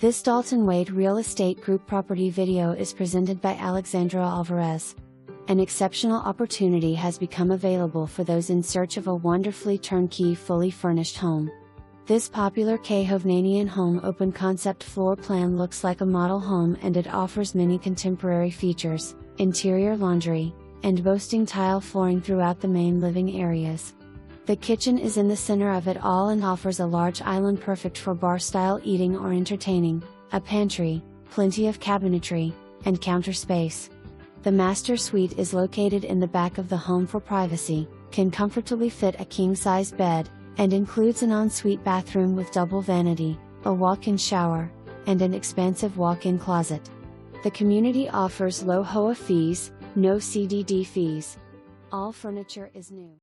This Dalton Wade Real Estate Group property video is presented by Alexandra Alvarez. An exceptional opportunity has become available for those in search of a wonderfully turnkey fully furnished home. This popular Hovnanian Home open concept floor plan looks like a model home, and it offers many contemporary features, interior laundry, and boasting tile flooring throughout the main living areas. The kitchen is in the center of it all and offers a large island perfect for bar-style eating or entertaining, a pantry, plenty of cabinetry, and counter space. The master suite is located in the back of the home for privacy, can comfortably fit a king-size bed, and includes an ensuite bathroom with double vanity, a walk-in shower, and an expansive walk-in closet. The community offers low HOA fees, no CDD fees. All furniture is new.